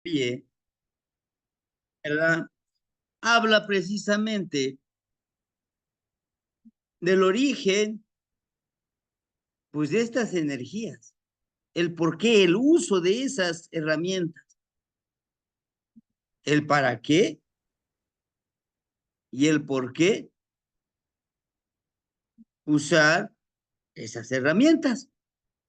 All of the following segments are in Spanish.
Pie, ¿verdad? Habla precisamente del origen, pues, de estas energías, el por qué, el uso de esas herramientas, el para qué y el por qué usar esas herramientas,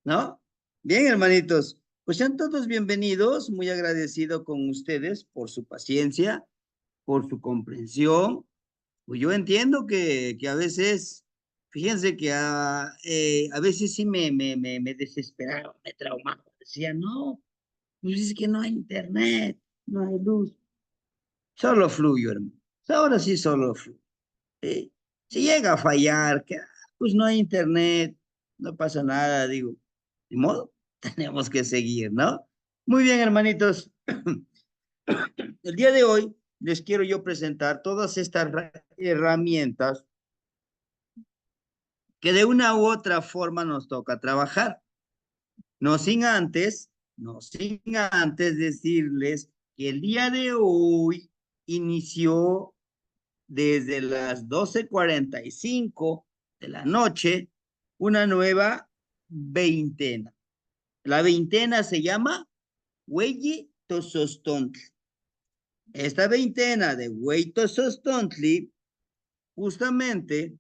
¿no? Bien, hermanitos, pues sean todos bienvenidos, muy agradecido con ustedes por su paciencia, por su comprensión. Pues yo entiendo que a veces, fíjense que a veces sí me desesperaba, me traumaba. Decía, no, pues es que no hay internet, no hay luz. Solo fluyo, hermano. Ahora sí solo fluyo. ¿Sí? Si llega a fallar, pues no hay internet, no pasa nada, digo. De modo, tenemos que seguir, ¿no? Muy bien, hermanitos. El día de hoy les quiero yo presentar todas estas herramientas que de una u otra forma nos toca trabajar. No sin antes, no sin antes decirles que el día de hoy inició desde las 12:45 de la noche una nueva veintena. La veintena se llama Hueyi Tosostontli. Esta veintena de Hueyi Tosostontli justamente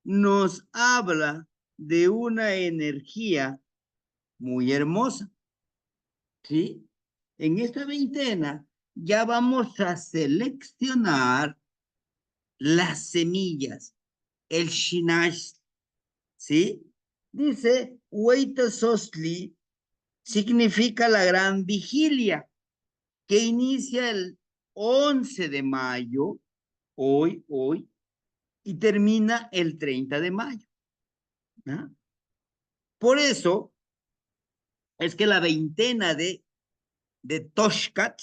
nos habla de una energía muy hermosa, ¿sí? En esta veintena ya vamos a seleccionar las semillas, el shinash, ¿sí? Dice, Sostli significa la gran vigilia, que inicia el 11 de mayo, hoy, y termina el 30 de mayo, ¿no? Por eso es que la veintena de Toshkat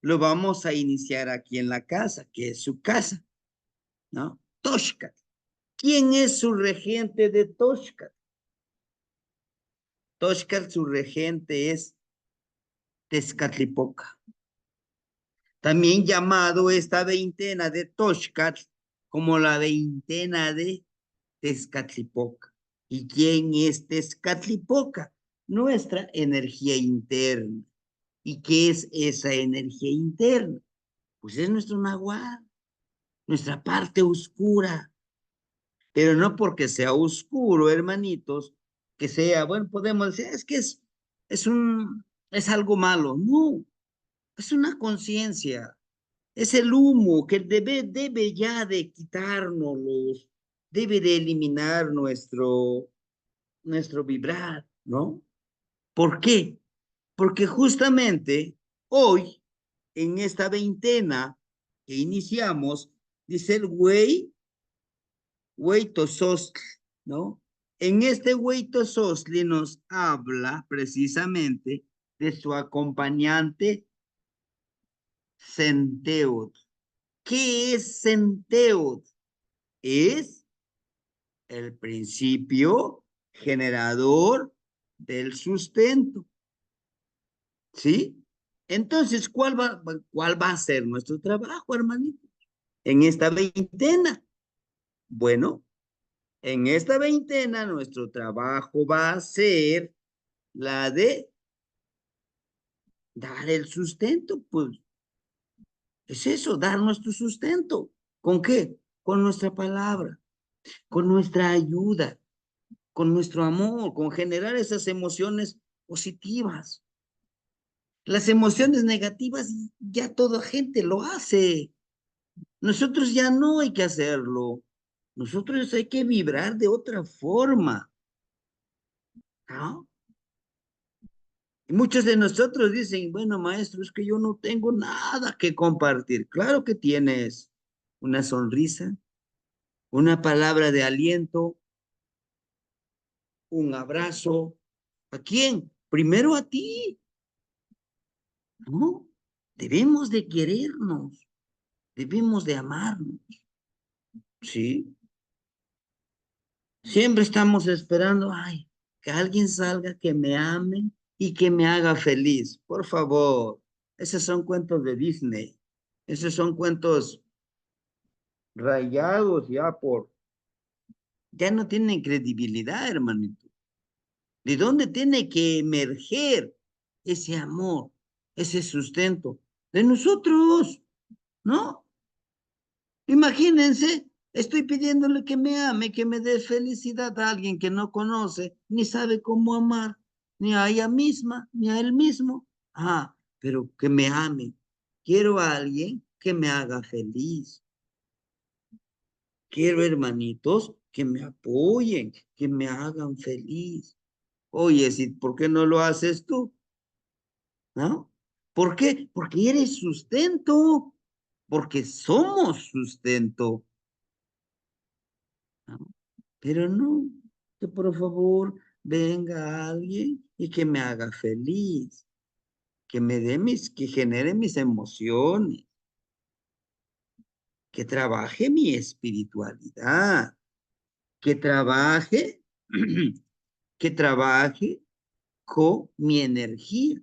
lo vamos a iniciar aquí en la casa, que es su casa, ¿no? Toshkat. ¿Quién es su regente de Toshkat? Toshkat, su regente es Tezcatlipoca. También llamado esta veintena de Toshkat como la veintena de Tezcatlipoca. ¿Y quién es Tezcatlipoca? Nuestra energía interna. ¿Y qué es esa energía interna? Pues es nuestro nahual, nuestra parte oscura, pero no porque sea oscuro, hermanitos, que sea, bueno, podemos decir, es que es algo malo. No, es una conciencia, es el humo que debe ya de quitárnoslos, debe de eliminar nuestro vibrar, ¿no? ¿Por qué? Porque justamente hoy, en esta veintena que iniciamos, dice el güey Tosostli, ¿no? En este güey Tosostli nos habla precisamente de su acompañante Centeot. ¿Qué es Centeot? Es el principio generador del sustento, ¿sí? Entonces, ¿cuál va a ser nuestro trabajo, hermanito? En esta veintena. Bueno, en esta veintena nuestro trabajo va a ser la de dar el sustento, pues es eso, dar nuestro sustento. ¿Con qué? Con nuestra palabra, con nuestra ayuda, con nuestro amor, con generar esas emociones positivas. Las emociones negativas ya toda gente lo hace. Nosotros ya no hay que hacerlo. Nosotros hay que vibrar de otra forma, ¿no? Y muchos de nosotros dicen, bueno, maestro, es que yo no tengo nada que compartir. Claro que tienes una sonrisa, una palabra de aliento, un abrazo. ¿A quién? Primero a ti, ¿no? Debemos de querernos, debemos de amarnos, ¿sí? Siempre estamos esperando, ay, que alguien salga que me ame y que me haga feliz. Por favor, Esos son cuentos de Disney. Esos son cuentos rayados ya no tienen credibilidad, hermanito. ¿De dónde tiene que emerger ese amor, ese sustento? De nosotros, ¿no? Imagínense, estoy pidiéndole que me ame, que me dé felicidad a alguien que no conoce, ni sabe cómo amar, ni a ella misma, ni a él mismo. Ah, pero que me ame. Quiero a alguien que me haga feliz. Quiero hermanitos que me apoyen, que me hagan feliz. Oye, si, ¿por qué no lo haces tú? ¿No? ¿Por qué? Porque eres sustento, porque somos sustento. ¿No? Pero no, que por favor venga alguien y que me haga feliz, que me dé que genere mis emociones, que trabaje mi espiritualidad, que trabaje, que trabaje con mi energía.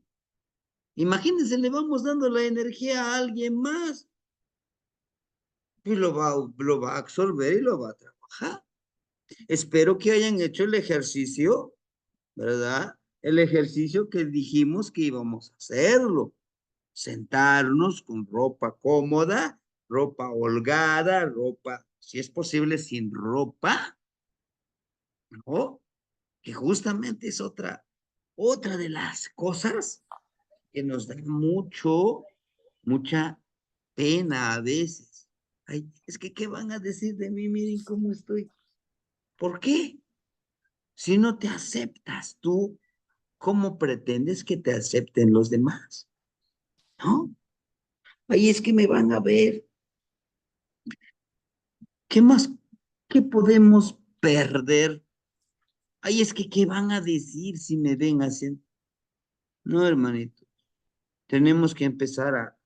Imagínense, le vamos dando la energía a alguien más y lo va a absorber y lo va a trabajar. Espero que hayan hecho el ejercicio, ¿verdad? El ejercicio que dijimos que íbamos a hacerlo. Sentarnos con ropa cómoda, ropa holgada, ropa, si es posible, sin ropa, ¿no? Que justamente es otra de las cosas que nos da mucha pena a veces. Ay, es que, ¿qué van a decir de mí? Miren cómo estoy. ¿Por qué? Si no te aceptas tú, ¿cómo pretendes que te acepten los demás? ¿No? Ahí es que me van a ver. ¿Qué más? ¿Qué podemos perder? Ahí es que, ¿qué van a decir si me ven haciendo? No, hermanito. Tenemos que empezar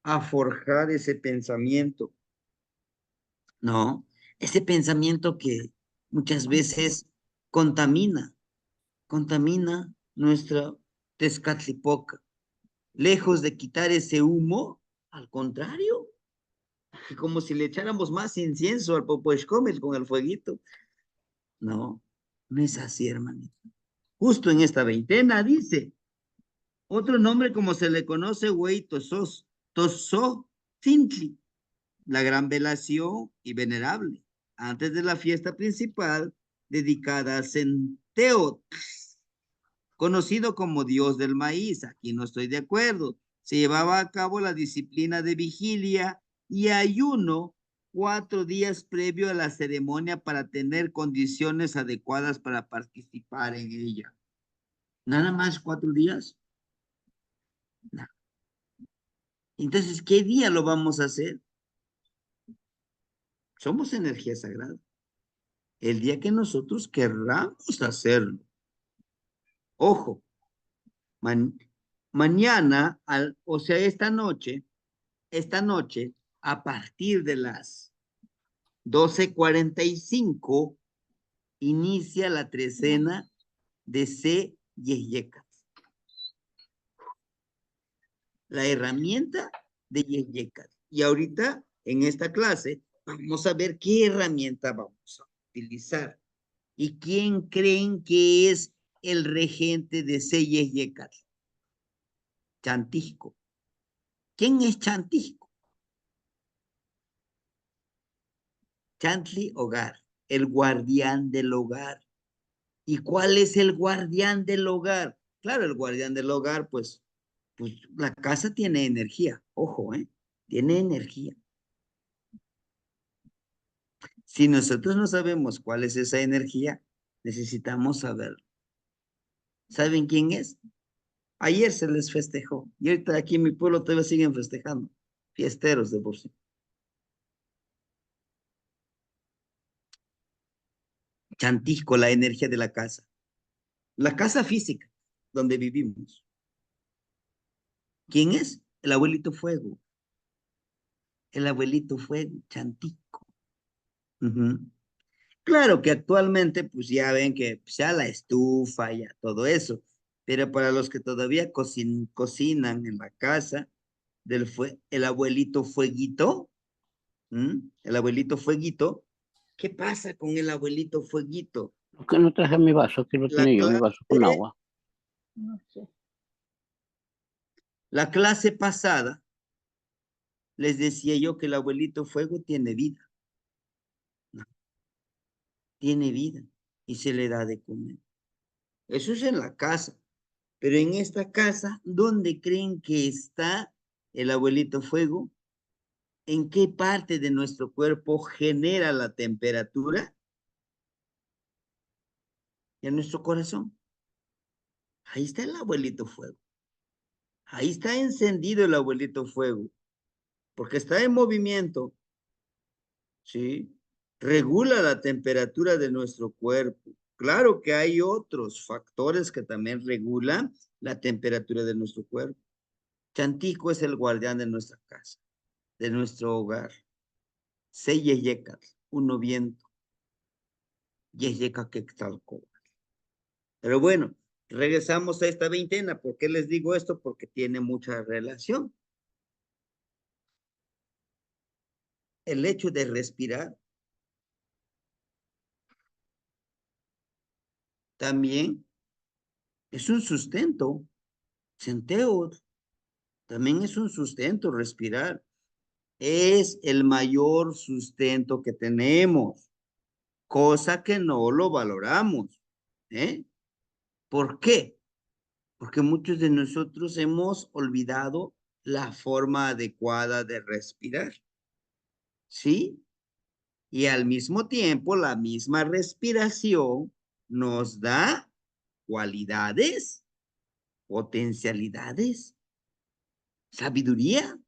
a forjar ese pensamiento, ¿no? Ese pensamiento que muchas veces contamina, contamina nuestra Tezcatlipoca. Lejos de quitar ese humo, al contrario, como si le echáramos más incienso al Popochcomel con el fueguito. No, no es así, hermanito. Justo en esta veintena dice, otro nombre como se le conoce, güey, Tosó Tintli, la gran velación y venerable, antes de la fiesta principal dedicada a Centeot, conocido como Dios del maíz. Aquí no estoy de acuerdo. Se llevaba a cabo la disciplina de vigilia y ayuno 4 días previo a la ceremonia para tener condiciones adecuadas para participar en ella. ¿Nada más 4 días? No. Entonces, ¿qué día lo vamos a hacer? Somos energía sagrada. El día que nosotros querramos hacerlo. Ojo, man, mañana, o sea, esta noche, a partir de las 12:45, inicia la trecena de C. Yeyekas, la herramienta de Yeyekas. Y ahorita, en esta clase, vamos a ver qué herramienta vamos a utilizar. ¿Y quién creen que es el regente de C. Yeyekas? Chantisco. ¿Quién es Chantisco? Chantli Hogar, el guardián del hogar. ¿Y cuál es el guardián del hogar? Claro, el guardián del hogar, pues la casa tiene energía, ojo, ¿eh? Tiene energía. Si nosotros no sabemos cuál es esa energía, necesitamos saberlo. ¿Saben quién es? Ayer se les festejó y ahorita aquí en mi pueblo todavía siguen festejando. Fiesteros de por sí. Chantisco, la energía de la casa. La casa física donde vivimos. ¿Quién es? El abuelito fuego. El abuelito fuego, Chantisco. Ujú. Claro que actualmente, pues ya ven que pues, ya la estufa, ya todo eso, pero para los que todavía cocinan en la casa, el abuelito Fueguito. El abuelito Fueguito. ¿Qué pasa con el abuelito Fueguito? ¿Por qué no traje mi vaso? Aquí lo La tenía yo, mi vaso con clase, agua. no sé. La clase pasada les decía yo que el abuelito Fuego tiene vida. No, tiene vida y se le da de comer. Eso es en la casa. Pero en esta casa, ¿dónde creen que está el abuelito Fuego? ¿En qué parte de nuestro cuerpo genera la temperatura? En nuestro corazón. Ahí está el abuelito Fuego. Ahí está encendido el abuelito Fuego, porque está en movimiento, ¿sí? Regula la temperatura de nuestro cuerpo. Claro que hay otros factores que también regulan la temperatura de nuestro cuerpo. Chantico es el guardián de nuestra casa, de nuestro hogar. Se yeyecat, uno viento, yeyeca que talco. Pero bueno, regresamos a esta veintena. ¿Por qué les digo esto? Porque tiene mucha relación. El hecho de respirar también es un sustento. Centeo también es un sustento respirar. Es el mayor sustento que tenemos, cosa que no lo valoramos. ¿Eh? ¿Por qué? Porque muchos de nosotros hemos olvidado la forma adecuada de respirar. ¿Sí? Y al mismo tiempo, la misma respiración nos da cualidades, potencialidades, sabiduría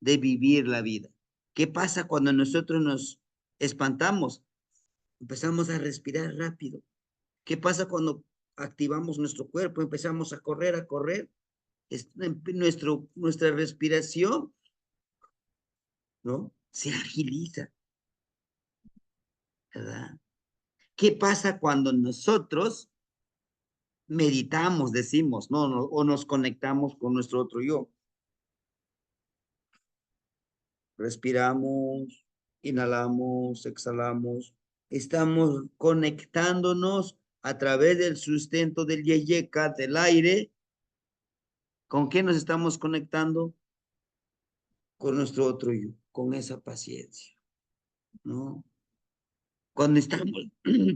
de vivir la vida. ¿Qué pasa cuando nosotros nos espantamos? Empezamos a respirar rápido. ¿Qué pasa cuando activamos nuestro cuerpo? Empezamos a correr, a correr. Nuestra respiración, ¿no? Se agiliza, ¿verdad? ¿Qué pasa cuando nosotros meditamos, decimos, ¿no? O nos conectamos con nuestro otro yo? Respiramos, inhalamos, exhalamos. Estamos conectándonos a través del sustento del yeyeka, del aire. ¿Con qué nos estamos conectando? Con nuestro otro yo, con esa paciencia, ¿no? Cuando estamos,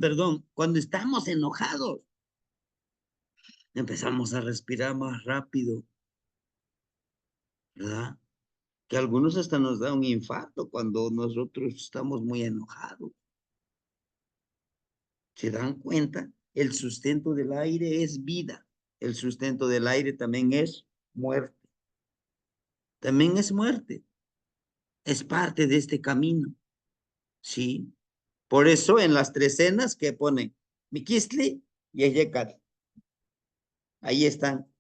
perdón, cuando estamos enojados, empezamos a respirar más rápido, ¿verdad? Que a algunos hasta nos da un infarto cuando nosotros estamos muy enojados. ¿Se dan cuenta? El sustento del aire es vida. El sustento del aire también es muerte. También es muerte. Es parte de este camino. ¿Sí? Por eso en las tres cenas que ponen Miquistli y Eyecat. Ahí están.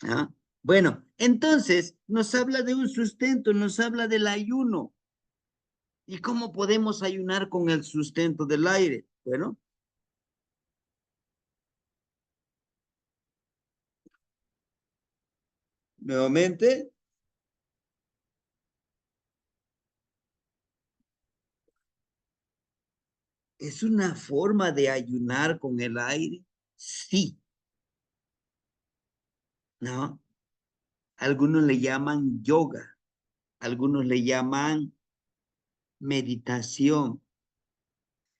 ¿Ah? Bueno, entonces nos habla de un sustento, nos habla del ayuno. ¿Y cómo podemos ayunar con el sustento del aire? Bueno, nuevamente, ¿es una forma de ayunar con el aire? Sí, ¿no? Algunos le llaman yoga, algunos le llaman meditación,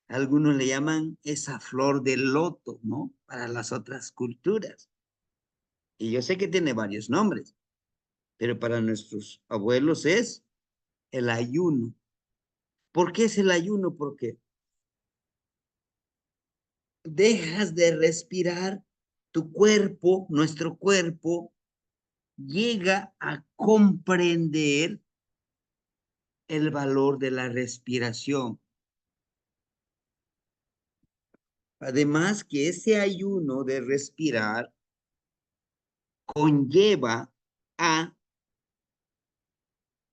algunos le llaman esa flor del loto, ¿no? Para las otras culturas. Y yo sé que tiene varios nombres, pero para nuestros abuelos es el ayuno. ¿Por qué es el ayuno? Porque dejas de respirar, tu cuerpo, nuestro cuerpo, llega a comprender el valor de la respiración. Además que ese ayuno de respirar conlleva a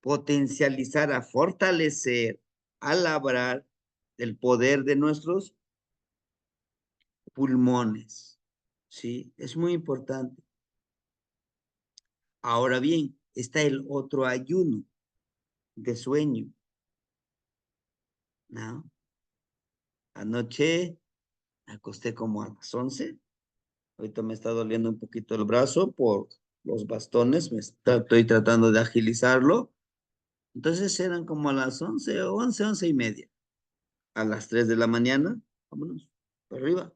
potencializar, a fortalecer, a labrar el poder de nuestros pulmones. ¿Sí? Es muy importante. Ahora bien, está el otro ayuno de sueño, ¿no? Anoche me acosté como a las 11. Ahorita me está doliendo un poquito el brazo por los bastones. Estoy tratando de agilizarlo. Entonces eran como a las 11 o 11 y media. A las 3 de la mañana, vámonos, para arriba.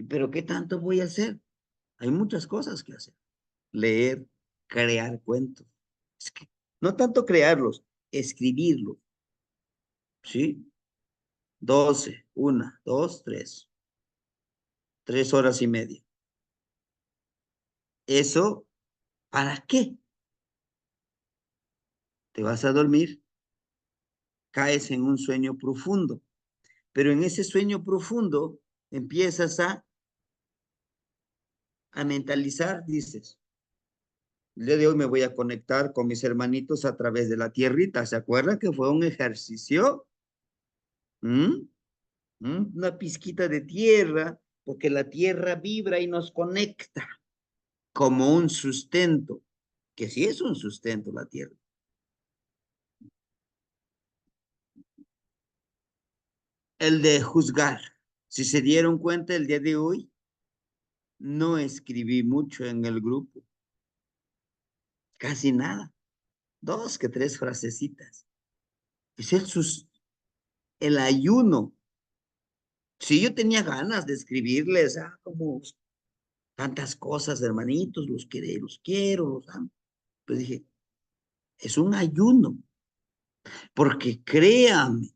Pero ¿qué tanto voy a hacer? Hay muchas cosas que hacer. Leer, crear cuentos. Es que no tanto crearlos, escribirlos, ¿sí? 12, 1, 2, 3. 3 horas y media. ¿Eso para qué? Te vas a dormir, caes en un sueño profundo, pero en ese sueño profundo empiezas a mentalizar, dices, el día de hoy me voy a conectar con mis hermanitos a través de la tierrita. ¿Se acuerda que fue un ejercicio? ¿Mm? Una pizquita de tierra, porque la tierra vibra y nos conecta como un sustento, que sí es un sustento la tierra. El de juzgar. Si se dieron cuenta el día de hoy, no escribí mucho en el grupo, casi nada, 2 que 3 frasecitas. Es el ayuno. Si yo tenía ganas de escribirles, como tantas cosas, hermanitos, los quiero, los amo. Pues dije, es un ayuno, porque créanme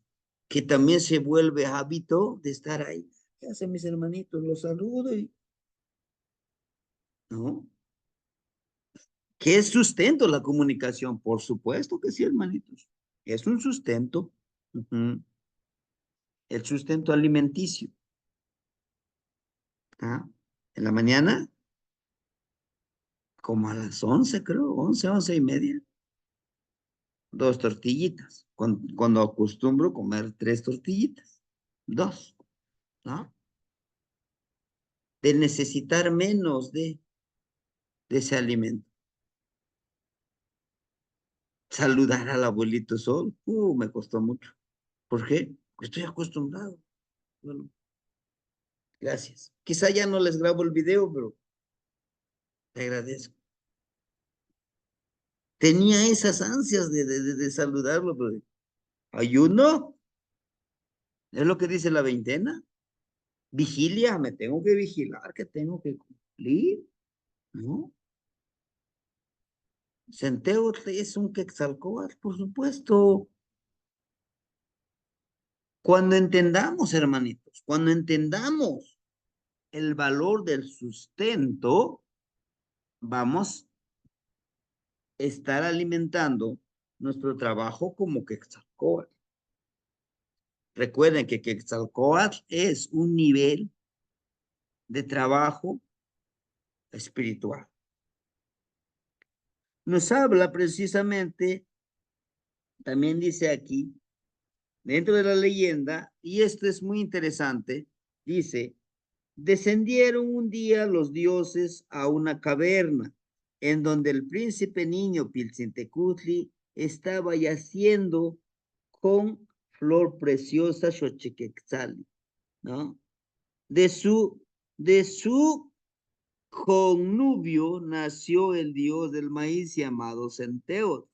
que también se vuelve hábito de estar ahí. ¿Qué hacen mis hermanitos? Los saludo y, ¿no? ¿Qué es sustento la comunicación? Por supuesto que sí, hermanitos. Es un sustento. Ujú. El sustento alimenticio. ¿Ah? En la mañana, como a las 11, creo, 11, 11 y media, 2 tortillitas. Cuando acostumbro comer 3 tortillitas, 2, ¿no? De necesitar menos de ese alimento. Saludar al abuelito Sol, me costó mucho. ¿Por qué? Porque estoy acostumbrado. Bueno, gracias. Quizá ya no les grabo el video, pero te agradezco. Tenía esas ansias de saludarlo, pero ayuno, es lo que dice la veintena. Vigilia, me tengo que vigilar, que tengo que cumplir, ¿no? Centeo es un quetzalcóatl, por supuesto. Cuando entendamos, hermanitos, cuando entendamos el valor del sustento, vamos a estar alimentando nuestro trabajo como quetzalcóatl. Recuerden que quetzalcóatl es un nivel de trabajo espiritual. Nos habla precisamente, también dice aquí, dentro de la leyenda, y esto es muy interesante, dice, descendieron un día los dioses a una caverna, en donde el príncipe niño Piltzintecutli estaba yaciendo con flor preciosa Xochiquetzali, ¿no? De su connubio nació el dios del maíz llamado Centeos.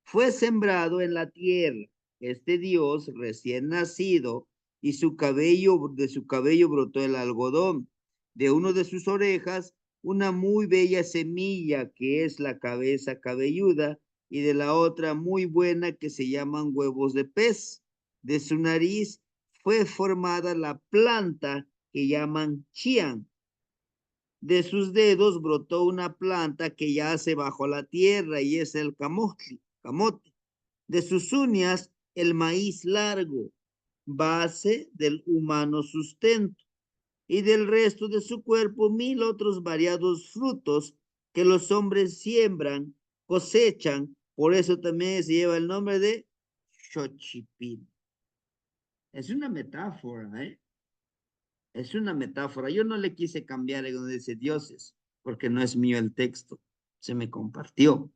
Fue sembrado en la tierra. Este dios recién nacido y de su cabello brotó el algodón. De uno de sus orejas, una muy bella semilla que es la cabeza cabelluda y de la otra muy buena que se llaman huevos de pez. De su nariz fue formada la planta que llaman chian. De sus dedos brotó una planta que yace bajo la tierra y es el camote. De sus uñas, el maíz largo, base del humano sustento. Y del resto de su cuerpo, 1000 otros variados frutos que los hombres siembran, cosechan. Por eso también se lleva el nombre de Xochipil. Es una metáfora, ¿eh? Es una metáfora. Yo no le quise cambiar en donde dice dioses, porque no es mío el texto. se me compartió.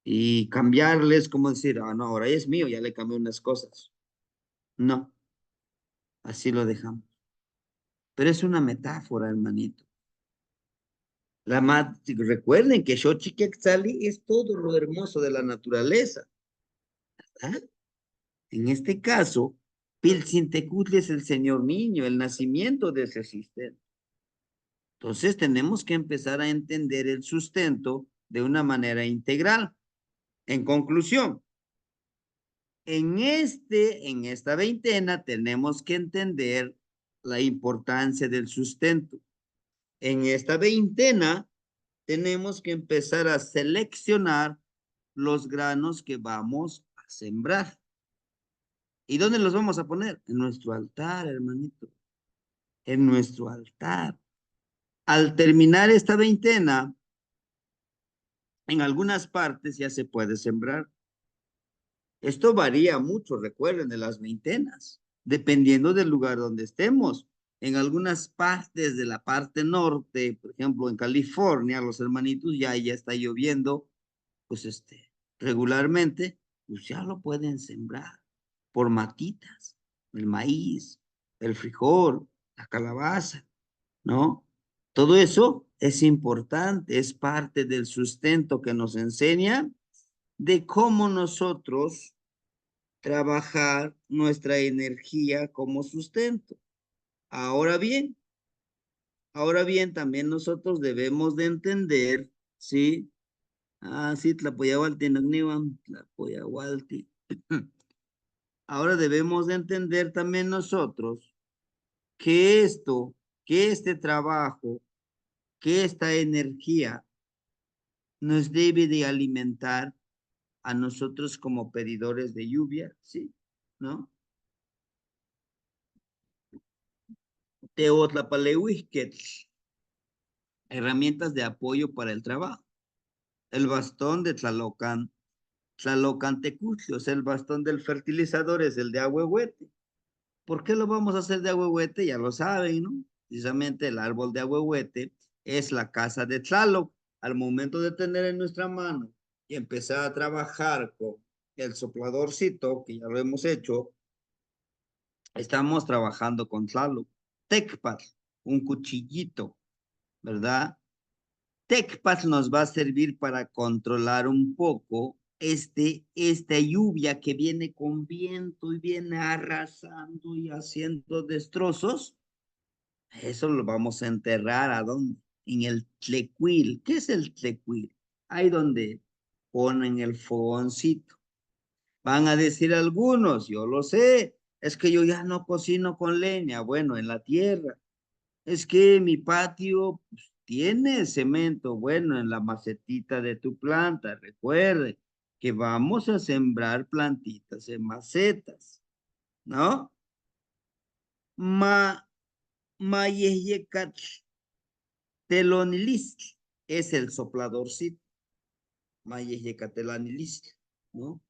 Y cambiarles, como decir, ah, no, ahora es mío, ya le cambié unas cosas. No, así lo dejamos. Pero es una metáfora, hermanito. Recuerden que Xochiquetzali es todo lo hermoso de la naturaleza. ¿Ah? En este caso, Pilsintecutli es el señor niño, el nacimiento de ese sistema. Entonces tenemos que empezar a entender el sustento de una manera integral. En conclusión, en esta veintena tenemos que entender la importancia del sustento. En esta veintena tenemos que empezar a seleccionar los granos que vamos a sembrar. ¿Y dónde los vamos a poner? En nuestro altar, hermanito. En nuestro altar. Al terminar esta veintena, en algunas partes ya se puede sembrar. Esto varía mucho, recuerden, de las veintenas, dependiendo del lugar donde estemos. En algunas partes de la parte norte, por ejemplo, en California, los hermanitos, ya está lloviendo, pues regularmente, pues ya lo pueden sembrar por matitas, el maíz, el frijol, la calabaza, ¿no? Todo eso es importante, es parte del sustento que nos enseña de cómo nosotros trabajar nuestra energía como sustento. Ahora bien, ahora bien, también nosotros debemos de entender, ¿sí? Ah, sí, Tlapoyahualtinogniwan, Tlapoyahualti. Ahora debemos de entender también nosotros que esto, que este trabajo, que esta energía nos debe de alimentar a nosotros como pedidores de lluvia, ¿sí? ¿No? Teotlapaleuihquetl, herramientas de apoyo para el trabajo. El bastón de Tlalocan, Tlalocantecutli, o sea, el bastón del fertilizador es el de ahuehuete. ¿Por qué lo vamos a hacer de ahuehuete? Ya lo saben, ¿no? Precisamente el árbol de ahuehuete es la casa de Tlaloc. Al momento de tener en nuestra mano y empezar a trabajar con el sopladorcito, que ya lo hemos hecho, estamos trabajando con Tlaloc. Tecpat, un cuchillito, ¿verdad? TechPath nos va a servir para controlar un poco esta lluvia que viene con viento y viene arrasando y haciendo destrozos. Eso lo vamos a enterrar ¿a dónde? En el tlecuil. ¿Qué es el tlecuil? Ahí donde ponen el fogoncito. Van a decir algunos, yo lo sé, es que yo ya no cocino con leña, bueno, en la tierra. Es que mi patio pues, tiene cemento, bueno, en la macetita de tu planta. Recuerde que vamos a sembrar plantitas en macetas, ¿no? Ma, Mayeyecat telonilis es el sopladorcito. Mayeyecatelanilis, ¿no?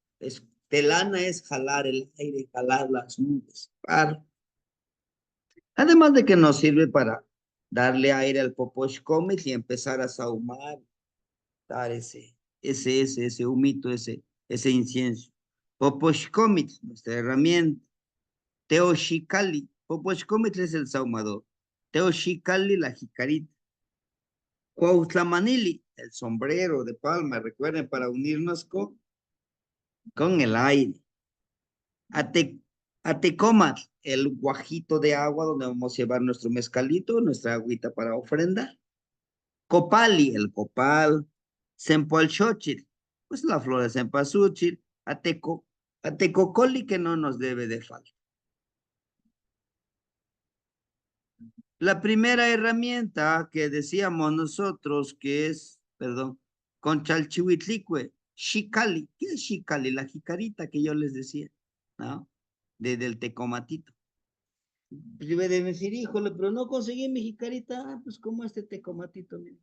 Telana es jalar el aire, jalar las nubes. Además de que nos sirve para darle aire al poposhkomitl y empezar a sahumar, dar ese humito, ese incienso. Poposhkomitl, nuestra herramienta. Teoshikali, Poposhkomitl es el sahumador. Teoshikali, la jicarita. Cuautlamanili, el sombrero de palma, recuerden, para unirnos con el aire. Ate, Atecomat, el guajito de agua donde vamos a llevar nuestro mezcalito, nuestra agüita para ofrendar. Copali, el copal. Sempoalxochitl, pues la flor de cempasúchil. Atecocoli que no nos debe de faltar. La primera herramienta que decíamos nosotros que es, perdón, con chalchihuitlicue, xicali. ¿Qué es xicali? La jicarita que yo les decía, ¿no? Del tecomatito. Debe de decir, híjole, pero no conseguí mi jicarita. Ah, pues como este tecomatito, mire.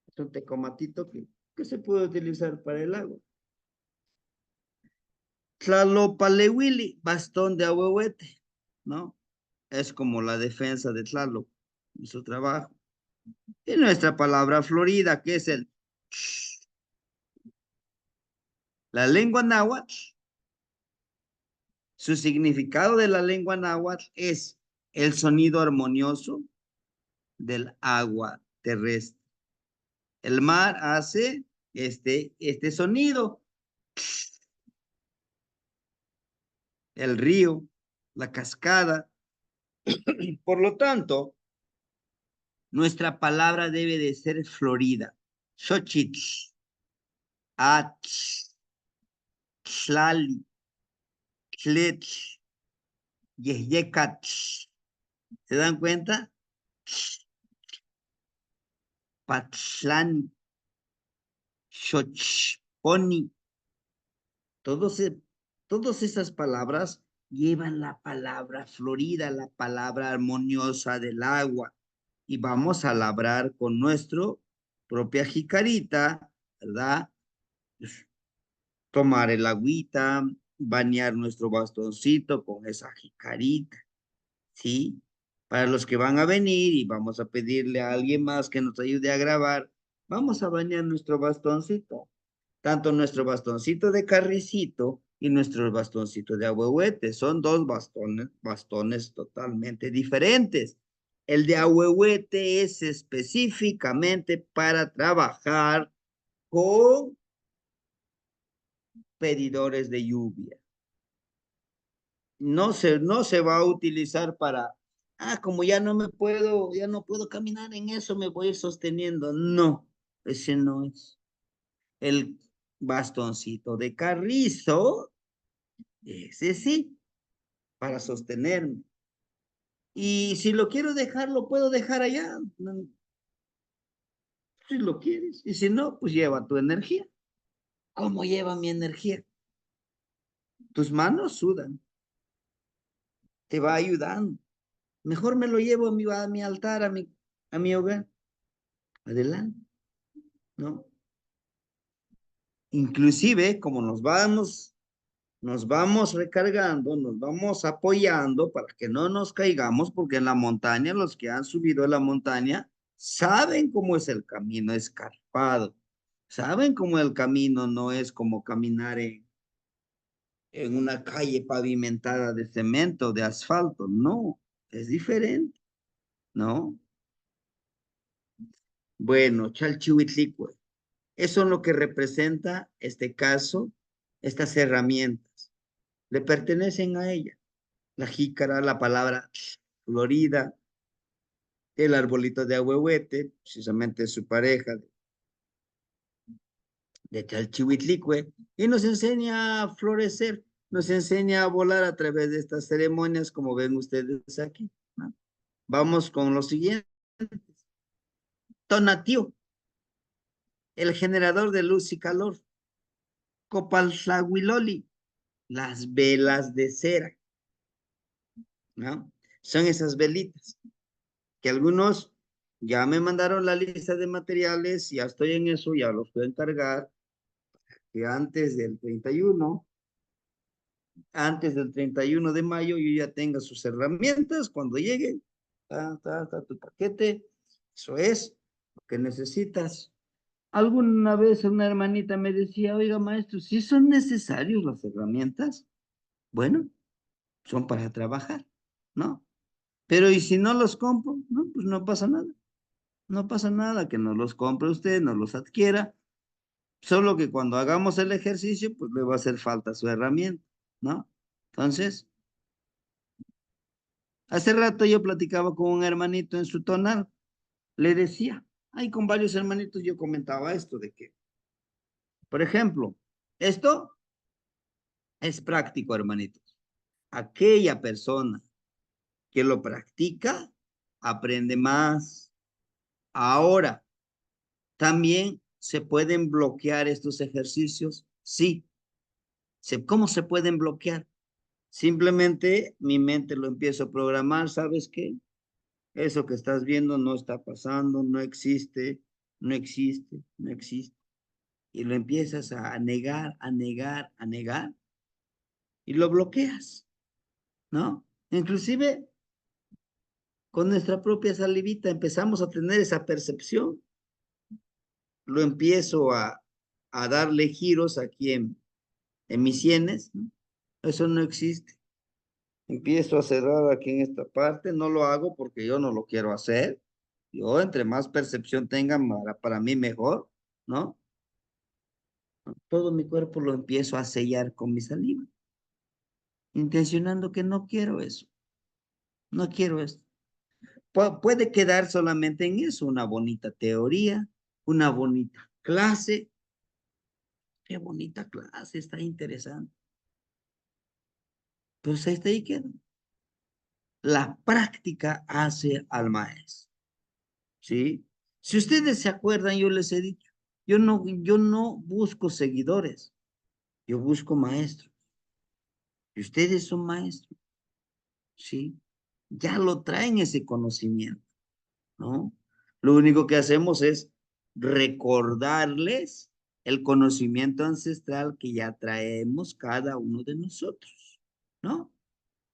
Es un tecomatito que se puede utilizar para el agua. Tlalopalewili, bastón de ahuehuete, ¿no? Es como la defensa de Tlaloc, su trabajo. Y nuestra palabra florida, que es el la lengua náhuatl, su significado de la lengua náhuatl es el sonido armonioso del agua terrestre. El mar hace este sonido. El río, la cascada. Por lo tanto, nuestra palabra debe de ser florida. Xochitl, atl, tlali, tletl, yeyecatl. ¿Se dan cuenta? Patlani, xochponi. Todas esas palabras llevan la palabra florida, la palabra armoniosa del agua. Y vamos a labrar con nuestro propia jicarita, ¿verdad? Pues, tomar el agüita, bañar nuestro bastoncito con esa jicarita, ¿sí? Para los que van a venir y vamos a pedirle a alguien más que nos ayude a grabar, vamos a bañar nuestro bastoncito, tanto nuestro bastoncito de carricito y nuestro bastoncito de ahuehuete. Son dos bastones totalmente diferentes. El de ahuehuete es específicamente para trabajar con pedidores de lluvia. No se va a utilizar para, como ya no puedo caminar en eso, me voy a ir sosteniendo. No, ese no es. El bastoncito de carrizo, ese sí, para sostenerme. Y si lo quiero dejar, lo puedo dejar allá, si lo quieres. Y si no, pues lleva tu energía. ¿Cómo lleva mi energía? Tus manos sudan, te va ayudando. Mejor me lo llevo a mi altar, a mi hogar. Adelante, ¿no? Inclusive, como nos vamos recargando, nos vamos apoyando para que no nos caigamos, porque en la montaña, los que han subido a la montaña, saben cómo es el camino escarpado, saben cómo el camino no es como caminar en una calle pavimentada de cemento, de asfalto, no, es diferente, ¿no? Bueno, Chalchihuitlicue, eso es lo que representa este caso, estas herramientas, le pertenecen a ella. La jícara, la palabra florida, el arbolito de ahuehuete, precisamente su pareja de Chalchihuitlicue, y nos enseña a florecer, nos enseña a volar a través de estas ceremonias, como ven ustedes aquí, ¿no? Vamos con lo siguiente. Tonatiuh, el generador de luz y calor. Copaltlahuiloli, las velas de cera, ¿no? Son esas velitas que algunos ya me mandaron la lista de materiales, ya estoy en eso, ya los puedo encargar, que antes del 31 de mayo, yo ya tenga sus herramientas cuando llegue, tu paquete, eso es lo que necesitas. Alguna vez una hermanita me decía, oiga maestro, ¿sí son necesarios las herramientas? Bueno, son para trabajar, ¿no? Pero ¿y si no los compro? No, pues no pasa nada. No pasa nada que no los compre usted, no los adquiera. Solo que cuando hagamos el ejercicio, pues le va a hacer falta su herramienta, ¿no? Entonces, hace rato yo platicaba con un hermanito en su tonal. Le decía, con varios hermanitos yo comentaba esto de que, por ejemplo, esto es práctico, hermanitos. Aquella persona que lo practica aprende más. Ahora, también se pueden bloquear estos ejercicios. Sí. ¿Cómo se pueden bloquear? Simplemente mi mente lo empiezo a programar. ¿Sabes qué? Eso que estás viendo no está pasando, no existe, no existe, no existe. Y lo empiezas a negar, a negar, a negar, y lo bloqueas, ¿no? Inclusive con nuestra propia salivita empezamos a tener esa percepción. Lo empiezo a darle giros aquí en mis sienes, ¿no? Eso no existe. Empiezo a cerrar aquí en esta parte, no lo hago porque yo no lo quiero hacer. Yo, entre más percepción tenga, para mí mejor, ¿no? Todo mi cuerpo lo empiezo a sellar con mi saliva, intencionando que no quiero eso, no quiero esto. Puede quedar solamente en eso, una bonita teoría, una bonita clase. Qué bonita clase, está interesante. Pero está ahí queda. La práctica hace al maestro, ¿sí? Si ustedes se acuerdan, yo les he dicho, yo no busco seguidores, yo busco maestros. Y ustedes son maestros, ¿sí? Ya lo traen ese conocimiento, ¿no? Lo único que hacemos es recordarles el conocimiento ancestral que ya traemos cada uno de nosotros, ¿no?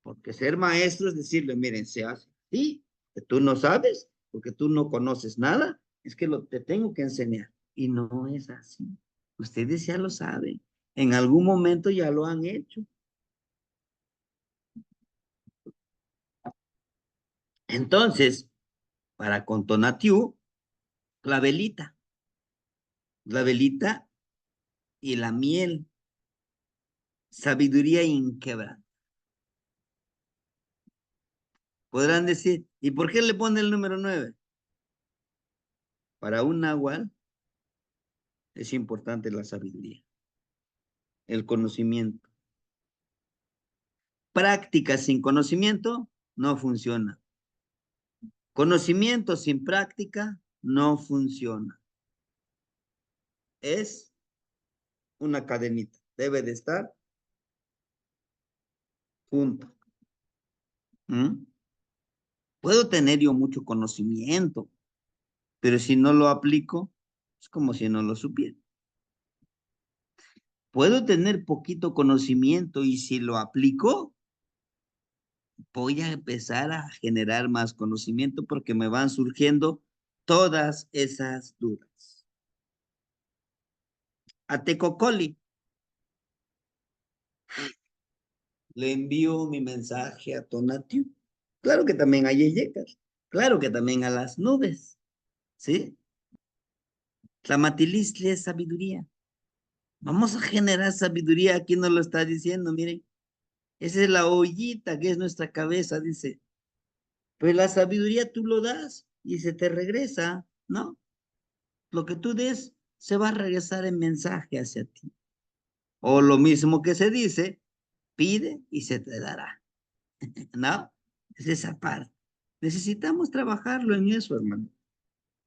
Porque ser maestro es decirle, miren, se hace así, que tú no sabes, porque tú no conoces nada, es que te tengo que enseñar. Y no es así. Ustedes ya lo saben. En algún momento ya lo han hecho. Entonces, para con Tonatiu, la velita y la miel, sabiduría inquebrantable. Podrán decir, ¿y por qué le pone el número 9? Para un nahual es importante la sabiduría, el conocimiento. Práctica sin conocimiento no funciona. Conocimiento sin práctica no funciona. Es una cadenita. Debe de estar junto. ¿Mm? Puedo tener yo mucho conocimiento, pero si no lo aplico, es como si no lo supiera. Puedo tener poquito conocimiento y si lo aplico, voy a empezar a generar más conocimiento porque me van surgiendo todas esas dudas. A Tecocoli le envío mi mensaje a Tonatiuh. Claro que también a Yeyecas, claro que también a las nubes, ¿sí? Tlamatilistli es sabiduría. Vamos a generar sabiduría, aquí nos lo está diciendo, miren. Esa es la ollita que es nuestra cabeza, dice. Pues la sabiduría tú lo das y se te regresa, ¿no? Lo que tú des se va a regresar en mensaje hacia ti. O lo mismo que se dice, pide y se te dará, ¿no? Es esa parte. Necesitamos trabajarlo en eso, hermano.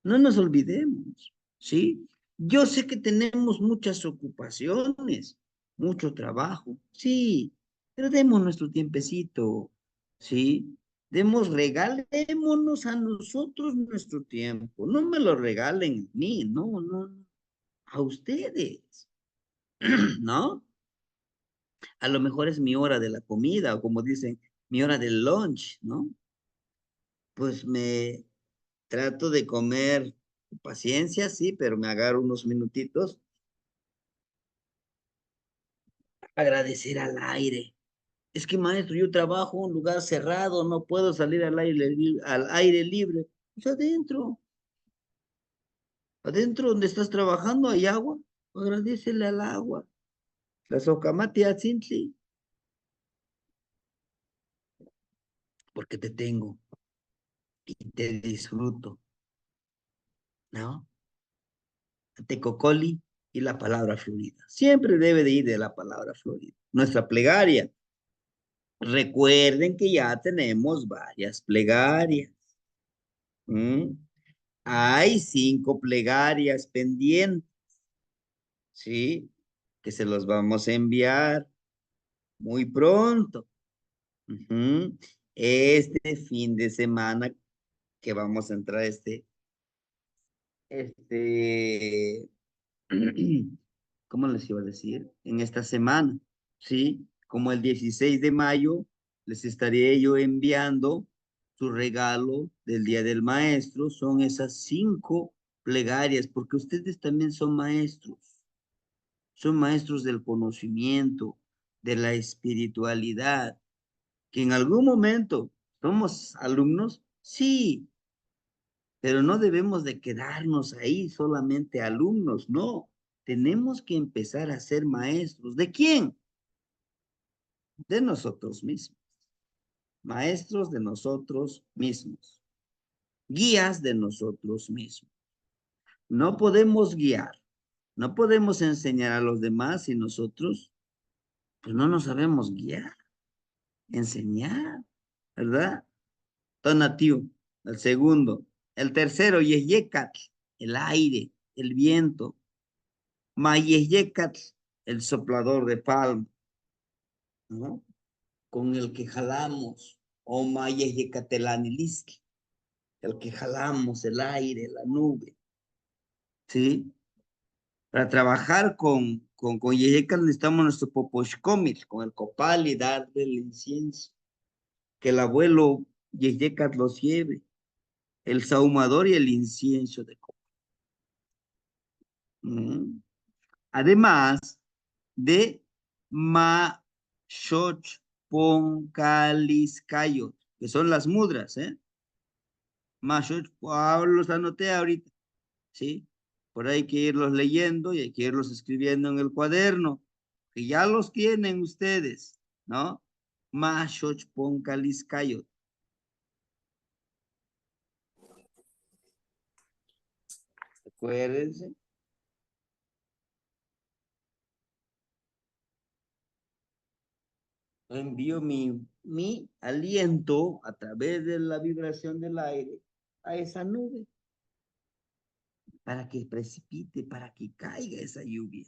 No nos olvidemos, ¿sí? Yo sé que tenemos muchas ocupaciones, mucho trabajo, sí, pero demos nuestro tiempecito, ¿sí? Regalémonos a nosotros nuestro tiempo. No me lo regalen a mí, no, no, no, a ustedes, ¿no? A lo mejor es mi hora de la comida, o como dicen, mi hora del lunch, ¿no? Pues me trato de comer con paciencia, sí, pero me agarro unos minutitos. Agradecer al aire. Es que, maestro, yo trabajo en un lugar cerrado, no puedo salir al aire libre. Pues adentro, adentro donde estás trabajando hay agua. Agradecele al agua. La socamate atzintli, porque te tengo y te disfruto, ¿no? Tecocoli y la palabra fluida. Siempre debe de ir de la palabra fluida. Nuestra plegaria. Recuerden que ya tenemos varias plegarias. ¿Mm? Hay 5 plegarias pendientes, ¿sí? Que se los vamos a enviar muy pronto. Ujú. Este fin de semana que vamos a entrar este, ¿cómo les iba a decir? En esta semana, ¿sí? Como el 16 de mayo, les estaré yo enviando su regalo del Día del Maestro son esas 5 plegarias, porque ustedes también son maestros del conocimiento, de la espiritualidad, que en algún momento somos alumnos, sí, pero no debemos de quedarnos ahí solamente alumnos, no. Tenemos que empezar a ser maestros. ¿De quién? De nosotros mismos. Maestros de nosotros mismos. Guías de nosotros mismos. No podemos guiar, no podemos enseñar a los demás si nosotros pues no nos sabemos guiar, enseñar, ¿verdad? Tonatiuh, el segundo. El tercero, Yeyecatl, el aire, el viento. Mayeyecatl, el soplador de palma, ¿no? Con el que jalamos. O Mayeyecatelanilistli, el que jalamos el aire, la nube, ¿sí? Para trabajar con Yeyecatl necesitamos nuestro poposhcomil, con el copal y darle el incienso. Que el abuelo Yeyecatl los lleve, el sahumador y el incienso de copal. Además de Mashochponcaliscayot, que son las mudras, ¿eh? Los anoté ahorita, ¿sí? Por ahí hay que irlos leyendo y hay que irlos escribiendo en el cuaderno, que ya los tienen ustedes, ¿no? Mashochponcaliscayot. Acuérdense. Envío mi aliento a través de la vibración del aire a esa nube para que precipite, para que caiga esa lluvia.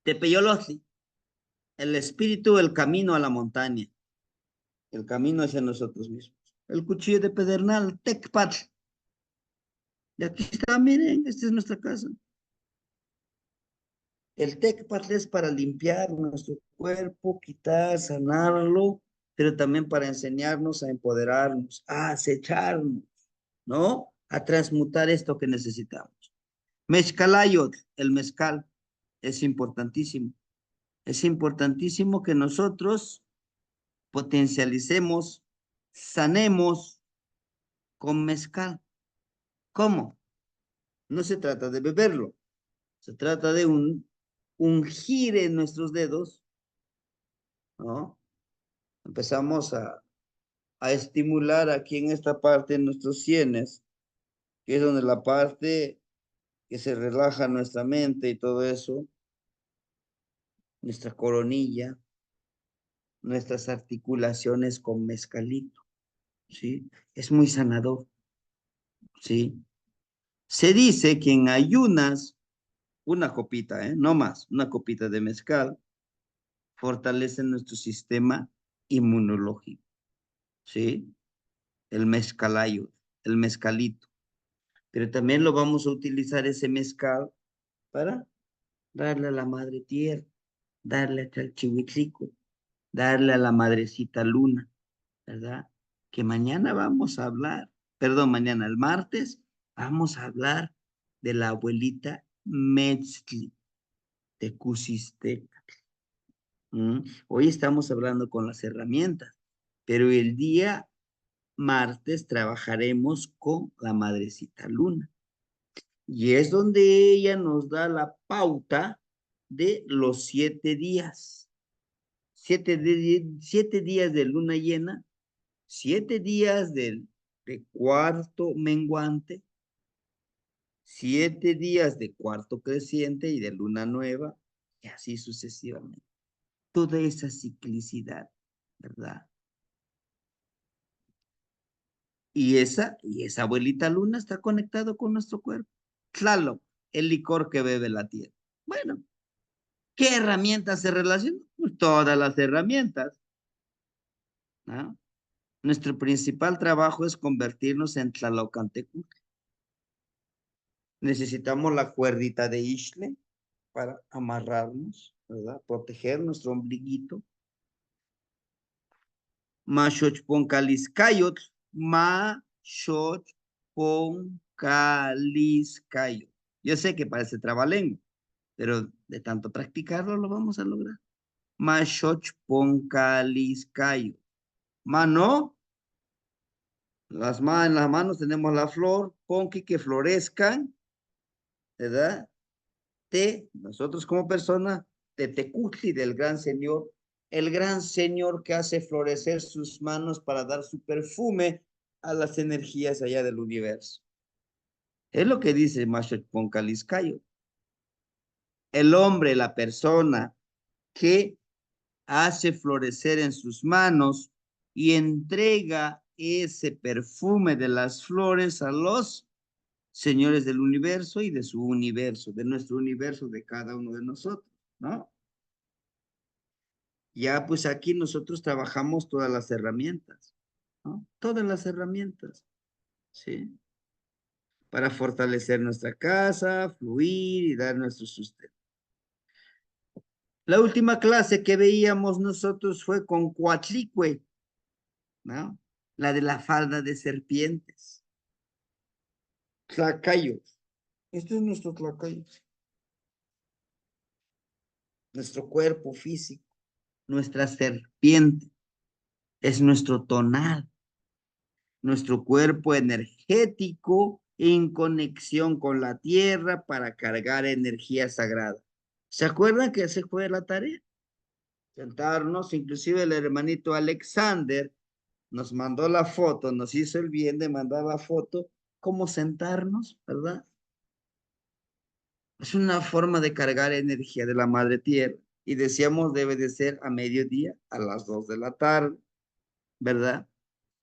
Tepeyolotli, el espíritu, el camino a la montaña, el camino hacia nosotros mismos. El cuchillo de pedernal, Tecpat. Y aquí está, miren, esta es nuestra casa. El Tecpat es para limpiar nuestro cuerpo, quitar, sanarlo, pero también para enseñarnos a empoderarnos, a acecharnos, ¿no? A transmutar esto que necesitamos. Mezcalayot, el mezcal, es importantísimo. Es importantísimo que nosotros potencialicemos, sanemos con mezcal. ¿Cómo? No se trata de beberlo, se trata de ungir en nuestros dedos, ¿no? Empezamos a estimular aquí en esta parte de nuestros sienes, que es donde la parte que se relaja nuestra mente y todo eso, nuestra coronilla, nuestras articulaciones con mezcalito, ¿sí? Es muy sanador, ¿sí? Se dice que en ayunas, una copita, no más, una copita de mezcal, fortalece nuestro sistema inmunológico, ¿sí? El mezcalayo, el mezcalito. Pero también lo vamos a utilizar ese mezcal para darle a la madre tierra, darle a Chalchihuitlico, darle a la madrecita luna, ¿verdad? Que mañana vamos a hablar, perdón, mañana, el martes, vamos a hablar de la abuelita Metzli de Cusisteca. Hoy estamos hablando con las herramientas, pero el día martes trabajaremos con la madrecita luna. Y es donde ella nos da la pauta de los 7 días. 7 días de luna llena, 7 días de cuarto menguante, 7 días de cuarto creciente y de luna nueva, y así sucesivamente. Toda esa ciclicidad, ¿verdad? Y esa abuelita luna está conectado con nuestro cuerpo. Tlaloc, el licor que bebe la tierra. Bueno, ¿qué herramientas se relacionan? Pues todas las herramientas, ¿no? Nuestro principal trabajo es convertirnos en Tlalocantecutli. Necesitamos la cuerdita de Ishle para amarrarnos, ¿verdad? Proteger nuestro ombliguito. Maxochponcaliscayotl, Maxochponcaliscayotl. Yo sé que parece trabalengua, pero de tanto practicarlo lo vamos a lograr. Maxochponcaliscayotl. Mano, en las manos tenemos la flor, ponqui que florezcan, ¿verdad? Nosotros como persona, de Tecutli, del gran Señor, el gran Señor que hace florecer sus manos para dar su perfume a las energías allá del universo. Es lo que dice Mashet Poncaliscayo. El hombre, la persona que hace florecer en sus manos y entrega ese perfume de las flores a los señores del universo y de su universo, de nuestro universo, de cada uno de nosotros, ¿no? Ya pues aquí nosotros trabajamos todas las herramientas, ¿no? Todas las herramientas, ¿sí? Para fortalecer nuestra casa, fluir y dar nuestro sustento. La última clase que veíamos nosotros fue con Coatlicue, ¿no? La de la falda de serpientes. Tlacayos. Este es nuestro tlacayo. Nuestro cuerpo físico, nuestra serpiente, es nuestro tonal, nuestro cuerpo energético en conexión con la tierra para cargar energía sagrada. ¿Se acuerdan que esa fue la tarea? Sentarnos, inclusive el hermanito Alexander nos mandó la foto, nos hizo el bien de mandar la foto, cómo sentarnos, ¿verdad? Es una forma de cargar energía de la madre tierra. Y decíamos debe de ser a mediodía, a las 2 de la tarde, ¿verdad?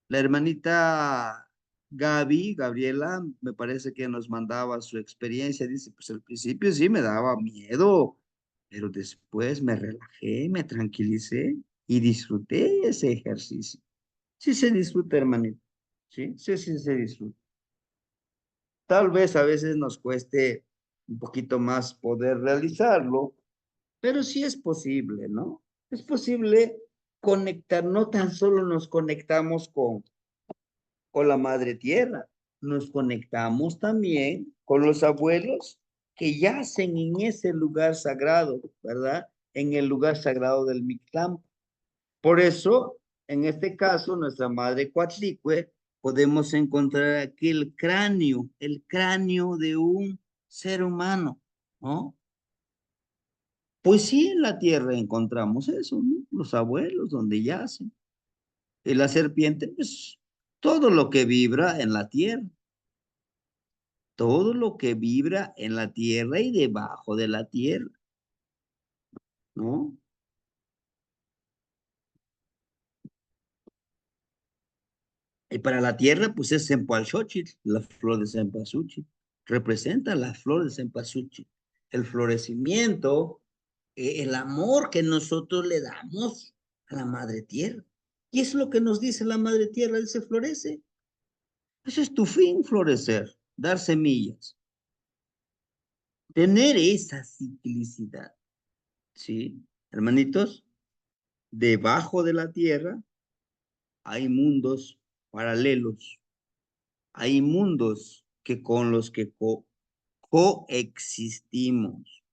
La hermanita Gabriela, me parece que nos mandaba su experiencia. Dice, pues al principio sí me daba miedo, pero después me relajé, me tranquilicé y disfruté ese ejercicio. Sí se disfruta, hermanito. Sí, sí, sí se disfruta. Tal vez a veces nos cueste un poquito más poder realizarlo, pero sí es posible, ¿no? Es posible conectar, no tan solo nos conectamos con la madre tierra, nos conectamos también con los abuelos que yacen en ese lugar sagrado, ¿verdad? En el lugar sagrado del Mictlán. Por eso, en este caso, nuestra madre Coatlicue, podemos encontrar aquí el cráneo de un ser humano, ¿no? Pues sí, en la tierra encontramos eso, ¿no? Los abuelos, donde yacen. Y la serpiente, pues, todo lo que vibra en la tierra, todo lo que vibra en la tierra y debajo de la tierra, ¿no? Y para la tierra, pues es Cempasúchil, la flor de Cempasúchil. Representa la flor de Cempasúchil. El florecimiento, el amor que nosotros le damos a la madre tierra. Y es lo que nos dice la madre tierra, dice, florece. Ese es tu fin, florecer, dar semillas. Tener esa ciclicidad, ¿sí? Hermanitos, debajo de la tierra hay mundos paralelos, hay mundos que con los que coexistimos.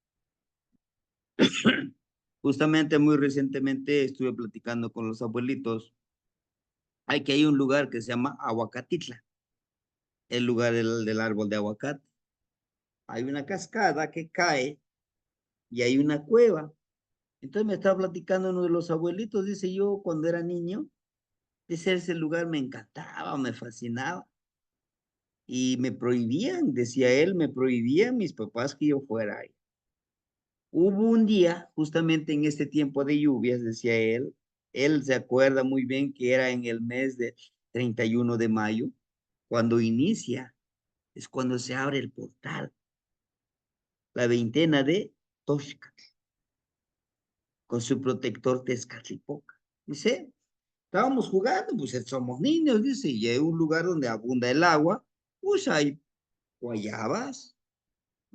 Justamente muy recientemente estuve platicando con los abuelitos. Hay un lugar que se llama Aguacatitla, el lugar del árbol de aguacate. Hay una cascada que cae y hay una cueva. Entonces me estaba platicando uno de los abuelitos, dice yo cuando era niño, dice ese lugar me encantaba, me fascinaba. Y me prohibían, decía él, me prohibían mis papás que yo fuera ahí. Hubo un día, justamente en este tiempo de lluvias, decía él se acuerda muy bien que era en el mes de 31 de mayo, cuando inicia, es cuando se abre el portal, la veintena de Toxcatl, con su protector Tezcatlipoca. Dice, estábamos jugando, pues somos niños, dice, y hay un lugar donde abunda el agua, pues hay guayabas,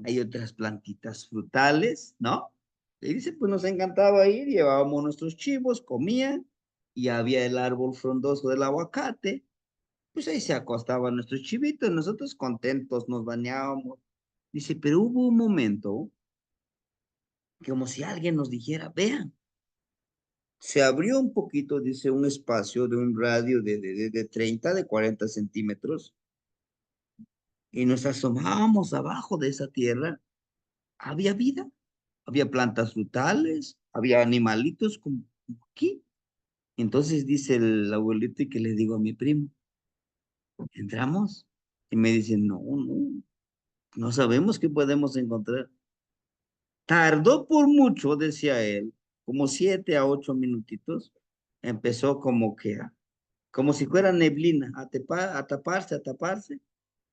hay otras plantitas frutales, ¿no? Y dice, pues nos encantaba ir, llevábamos nuestros chivos, comían, y había el árbol frondoso del aguacate, pues ahí se acostaban nuestros chivitos, nosotros contentos nos bañábamos. Dice, pero hubo un momento como si alguien nos dijera, vean, se abrió un poquito, dice, un espacio de un radio de 30, de 40 centímetros, y nos asomábamos abajo de esa tierra. Había vida, había plantas frutales, había animalitos como aquí. Entonces dice el abuelito y que le digo a mi primo, ¿entramos? Y me dicen, no, no, no sabemos qué podemos encontrar. Tardó por mucho, decía él, como 7 a 8 minutitos. Empezó como que, como si fuera neblina, a taparse,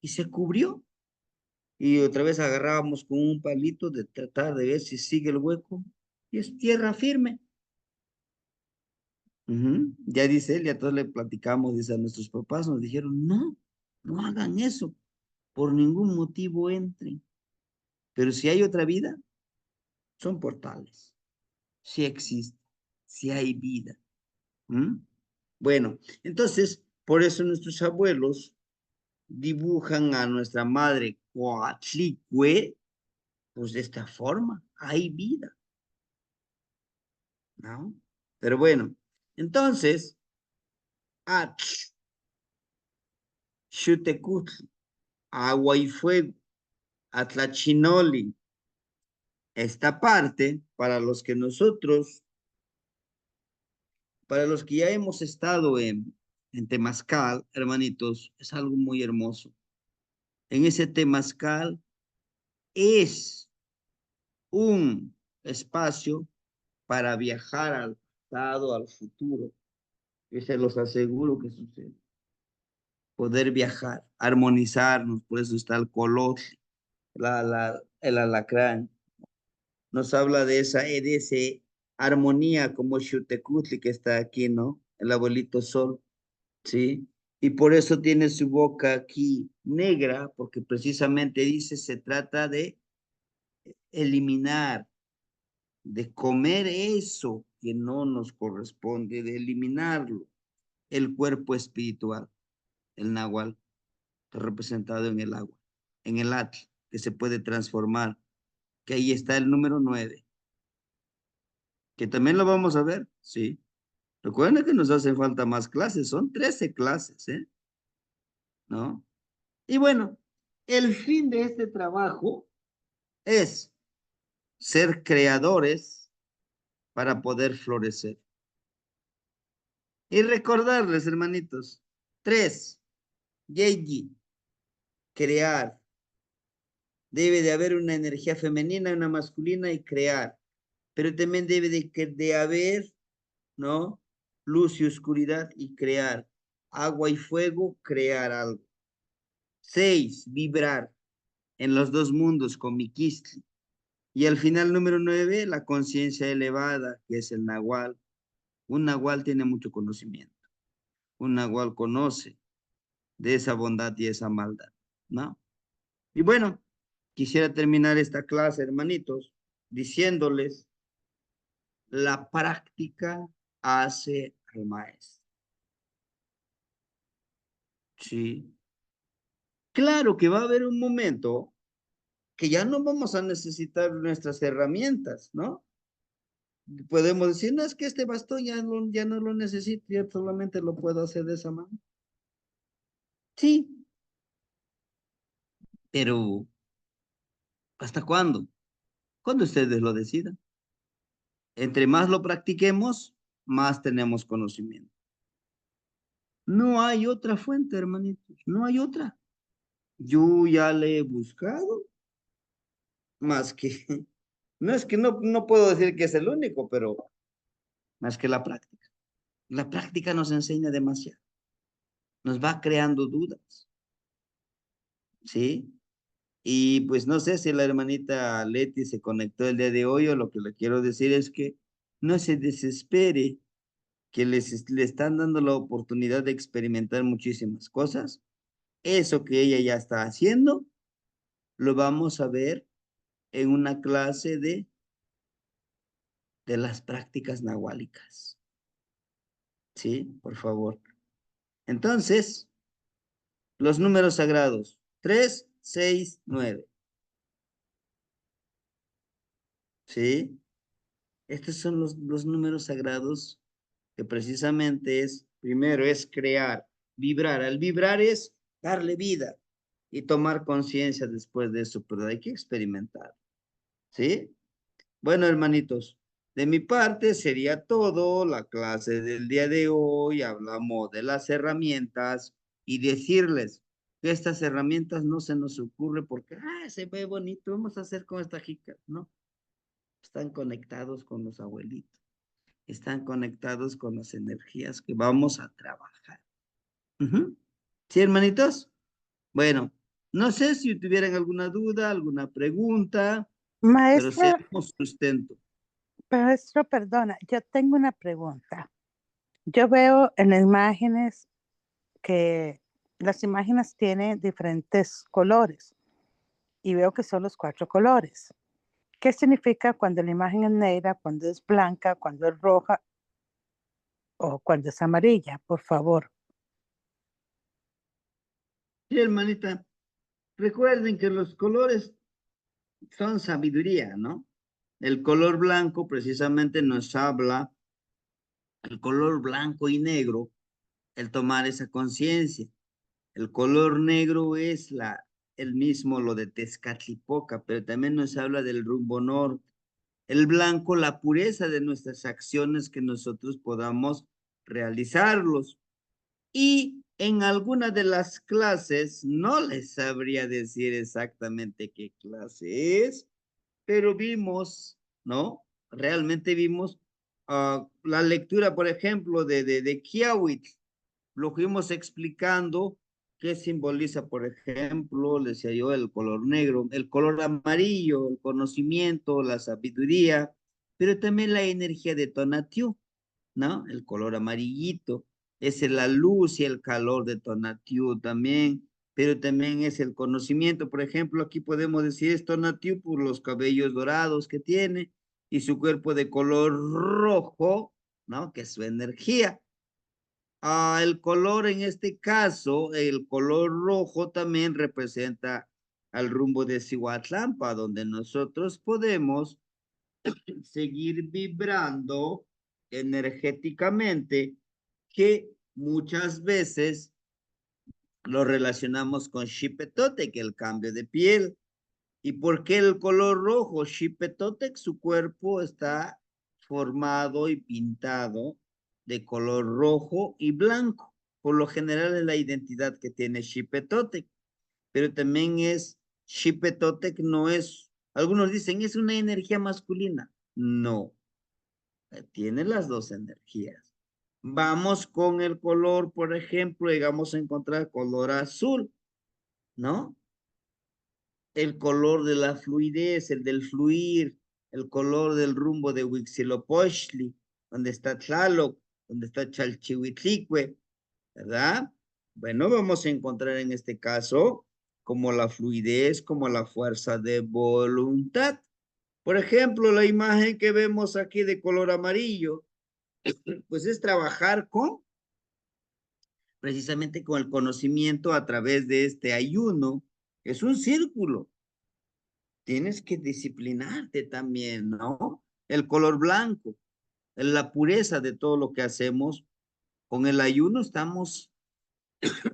y se cubrió. Y otra vez agarrábamos con un palito de tratar de ver si sigue el hueco, y es tierra firme. Ya dice él, ya todos le platicamos, dice a nuestros papás, nos dijeron, no, no hagan eso, por ningún motivo entren. Pero si hay otra vida, son portales. Si existe, si hay vida. ¿Mm? Bueno, entonces, por eso nuestros abuelos dibujan a nuestra madre Coatlicue, pues de esta forma, hay vida, ¿no? Pero bueno, entonces, Ach, Xutecutl, agua y fuego, Atlachinoli, esta parte, para los que ya hemos estado en Temazcal, hermanitos, es algo muy hermoso. En ese Temazcal es un espacio para viajar al pasado, al futuro. Y se los aseguro que sucede. Poder viajar, armonizarnos, por eso está el color, el alacrán. Nos habla de ese armonía como Xutecutli que está aquí, ¿no? El abuelito Sol, ¿sí? Y por eso tiene su boca aquí negra, porque precisamente dice, se trata de eliminar, de comer eso que no nos corresponde, de eliminarlo. El cuerpo espiritual, el nahual, representado en el agua, en el atl, que se puede transformar, que ahí está el número 9, que también lo vamos a ver, sí. Recuerden que nos hacen falta más clases, son 13 clases, ¿eh? ¿No? Y bueno, el fin de este trabajo es ser creadores para poder florecer. Y recordarles, hermanitos, 3, Yeji, crear. Debe de haber una energía femenina, una masculina y crear. Pero también debe de haber, ¿no? Luz y oscuridad y crear. Agua y fuego, crear algo. 6, vibrar en los dos mundos con Miquistli. Y al final, número 9, la conciencia elevada, que es el Nahual. Un Nahual tiene mucho conocimiento. Un Nahual conoce de esa bondad y esa maldad, ¿no? Y bueno, quisiera terminar esta clase, hermanitos, diciéndoles, la práctica hace al maestro. Sí. Claro que va a haber un momento que ya no vamos a necesitar nuestras herramientas, ¿no? Podemos decir, no, es que este bastón ya no lo necesito, ya solamente lo puedo hacer de esa manera. Sí, pero ¿hasta cuándo? Cuando ustedes lo decidan. Entre más lo practiquemos, más tenemos conocimiento. No hay otra fuente, hermanitos, no hay otra. Yo ya le he buscado, más que, no es que no puedo decir que es el único, pero más que la práctica. La práctica nos enseña demasiado, nos va creando dudas, ¿sí? Y pues no sé si la hermanita Leti se conectó el día de hoy o lo que le quiero decir es que no se desespere, que le están dando la oportunidad de experimentar muchísimas cosas. Eso que ella ya está haciendo, lo vamos a ver en una clase de las prácticas nahuálicas. Sí, por favor. Entonces, los números sagrados. 3, 6, 9. ¿Sí? Estos son los números sagrados que precisamente es, primero es crear, vibrar. Al vibrar es darle vida y tomar conciencia después de eso, pero hay que experimentar. ¿Sí? Bueno, hermanitos, de mi parte sería todo. La clase del día de hoy hablamos de las herramientas y decirles que estas herramientas no se nos ocurre porque, se ve bonito, vamos a hacer con esta jica, ¿no? Están conectados con los abuelitos, están conectados con las energías que vamos a trabajar. Ujú. ¿Sí, hermanitos? Bueno, no sé si tuvieran alguna duda, alguna pregunta, pero Maestro, seamos sustento. maestro, perdona, yo tengo una pregunta. Yo veo en las imágenes que las imágenes tienen diferentes colores y veo que son los 4 colores. ¿Qué significa cuando la imagen es negra, cuando es blanca, cuando es roja o cuando es amarilla? Por favor. Sí, hermanita, recuerden que los colores son sabiduría, ¿no? El color blanco precisamente nos habla, el color blanco y negro, el tomar esa conciencia. El color negro es el mismo, lo de Tezcatlipoca, pero también nos habla del rumbo norte. El blanco, la pureza de nuestras acciones que nosotros podamos realizarlos. Y en alguna de las clases, no les sabría decir exactamente qué clase es, pero vimos, ¿no? Realmente vimos la lectura, por ejemplo, de Kiawit. Lo fuimos explicando qué simboliza, por ejemplo, le decía yo, el color negro, el color amarillo, el conocimiento, la sabiduría, pero también la energía de Tonatiuh, ¿no? El color amarillito, es la luz y el calor de Tonatiuh también, pero también es el conocimiento. Por ejemplo, aquí podemos decir es Tonatiuh por los cabellos dorados que tiene y su cuerpo de color rojo, ¿no? Que es su energía. El color en este caso, el color rojo también representa al rumbo de Cihuatlampa, donde nosotros podemos seguir vibrando energéticamente, que muchas veces lo relacionamos con Xipetotec, el cambio de piel. ¿Y por qué el color rojo? Xipetotec, su cuerpo está formado y pintado de color rojo y blanco. Por lo general es la identidad que tiene Xipetotec, pero también Xipetotec no es, algunos dicen, es una energía masculina. No, tiene las dos energías. Vamos con el color, por ejemplo, llegamos a encontrar color azul, ¿no? El color de la fluidez, el del fluir, el color del rumbo de Huitzilopochtli, donde está Tlaloc, donde está Chalchihuitlicue, ¿verdad? Bueno, vamos a encontrar en este caso como la fluidez, como la fuerza de voluntad. Por ejemplo, la imagen que vemos aquí de color amarillo, pues es trabajar precisamente con el conocimiento a través de este ayuno. Es un círculo. Tienes que disciplinarte también, ¿no? El color blanco, la pureza de todo lo que hacemos. Con el ayuno estamos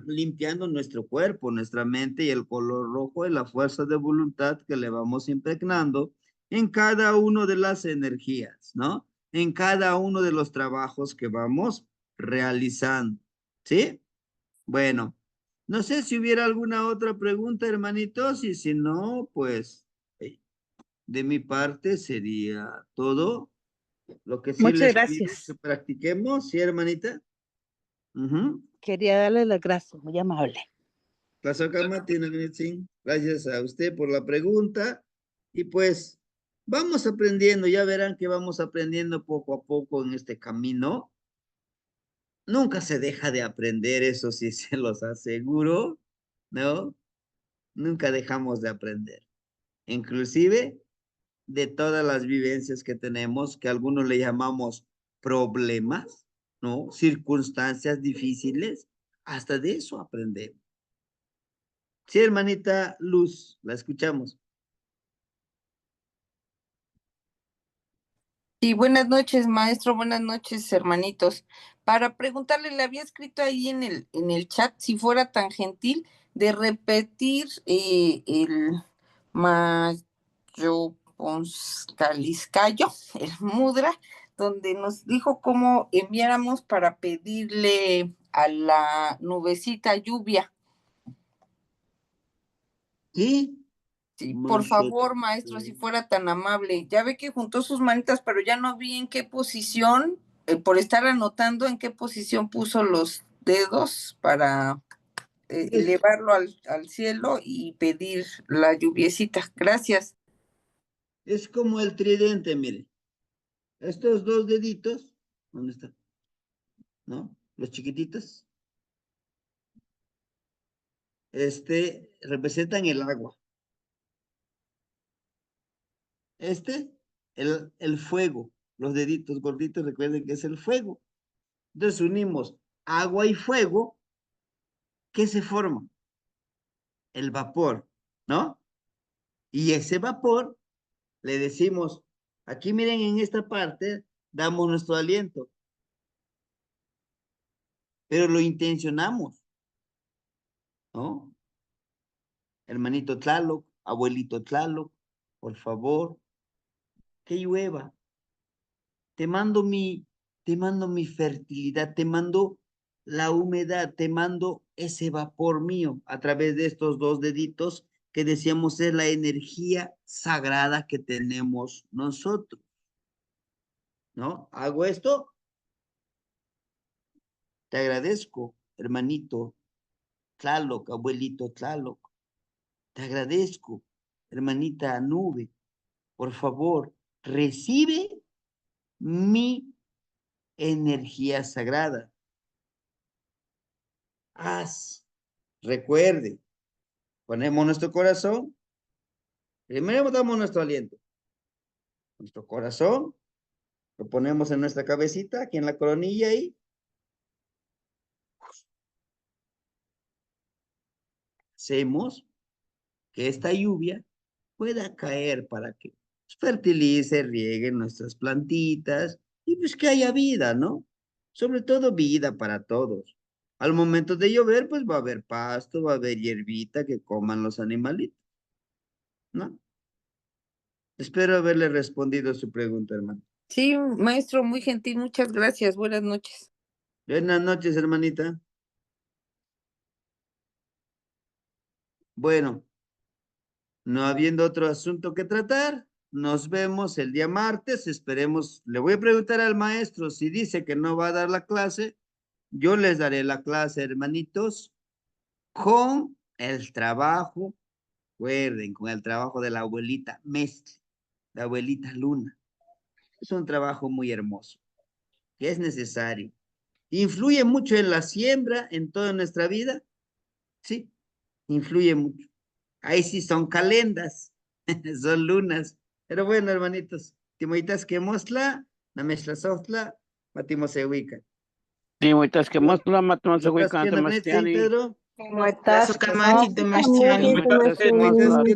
limpiando nuestro cuerpo, nuestra mente, y el color rojo es la fuerza de voluntad que le vamos impregnando en cada una de las energías, ¿no? En cada uno de los trabajos que vamos realizando, ¿sí? Bueno, no sé si hubiera alguna otra pregunta, hermanitos, y si no, pues de mi parte sería todo. Lo que sí Muchas les pido es que gracias. practiquemos, ¿sí, hermanita? Ujú. Quería darle las gracias, muy amable. Gracias a usted por la pregunta. Y pues vamos aprendiendo, ya verán que vamos aprendiendo poco a poco en este camino. Nunca se deja de aprender, eso sí se los aseguro, ¿no? Nunca dejamos de aprender. Inclusive de todas las vivencias que tenemos, que algunos le llamamos problemas, ¿no? Circunstancias difíciles, hasta de eso aprendemos. Sí, hermanita Luz, la escuchamos. Sí, buenas noches, maestro, buenas noches, hermanitos. Para preguntarle, le había escrito ahí en el chat, si fuera tan gentil, de repetir el Mayoponscaliscayo, el mudra, donde nos dijo cómo enviáramos para pedirle a la nubecita lluvia. ¿Sí? Sí, por favor, maestro, si fuera tan amable. Ya ve que juntó sus manitas, pero ya no vi en qué posición, por estar anotando en qué posición puso los dedos para elevarlo al cielo y pedir la lluviecita. Gracias. Es como el tridente, mire. Estos dos deditos, ¿dónde están? ¿No? Los chiquititos. Representan el agua. El fuego. Los deditos gorditos, recuerden que es el fuego. Entonces unimos agua y fuego. ¿Qué se forma? El vapor, ¿no? Y ese vapor le decimos, aquí miren en esta parte, damos nuestro aliento. Pero lo intencionamos, ¿no? Hermanito Tlaloc, abuelito Tlaloc, por favor, que llueva. Te mando mi fertilidad, te mando la humedad, te mando ese vapor mío a través de estos dos deditos que decíamos es la energía sagrada que tenemos nosotros, ¿no? Hago esto, te agradezco, hermanito Tlaloc, abuelito Tlaloc, te agradezco, hermanita Nube, por favor, recibe mi energía sagrada. Recuerde, ponemos nuestro corazón, primero damos nuestro aliento, nuestro corazón, lo ponemos en nuestra cabecita, aquí en la coronilla y hacemos que esta lluvia pueda caer para que fertilice, riegue nuestras plantitas y pues que haya vida, ¿no? Sobre todo vida para todos. Al momento de llover, pues va a haber pasto, va a haber hierbita que coman los animalitos, ¿no? Espero haberle respondido su pregunta, hermano. Sí, maestro, muy gentil, muchas gracias. Buenas noches. Buenas noches, hermanita. Bueno, no habiendo otro asunto que tratar, nos vemos el día martes. Esperemos, le voy a preguntar al maestro si dice que no va a dar la clase. Yo les daré la clase, hermanitos, con el trabajo, recuerden, con el trabajo de la abuelita Mestre, la abuelita Luna. Es un trabajo muy hermoso, que es necesario. ¿Influye mucho en la siembra, en toda nuestra vida? Sí, influye mucho. Ahí sí son calendas, son lunas. Pero bueno, hermanitos, timoitas que mosla, na mezcla softla, matimos se ubica. Sí, muchas que más la matamos de ¿Estás Wicante bien, Ernesto, Mastiani. Pedro? Las Muchas que más la Mastiani. todos, hermanitos.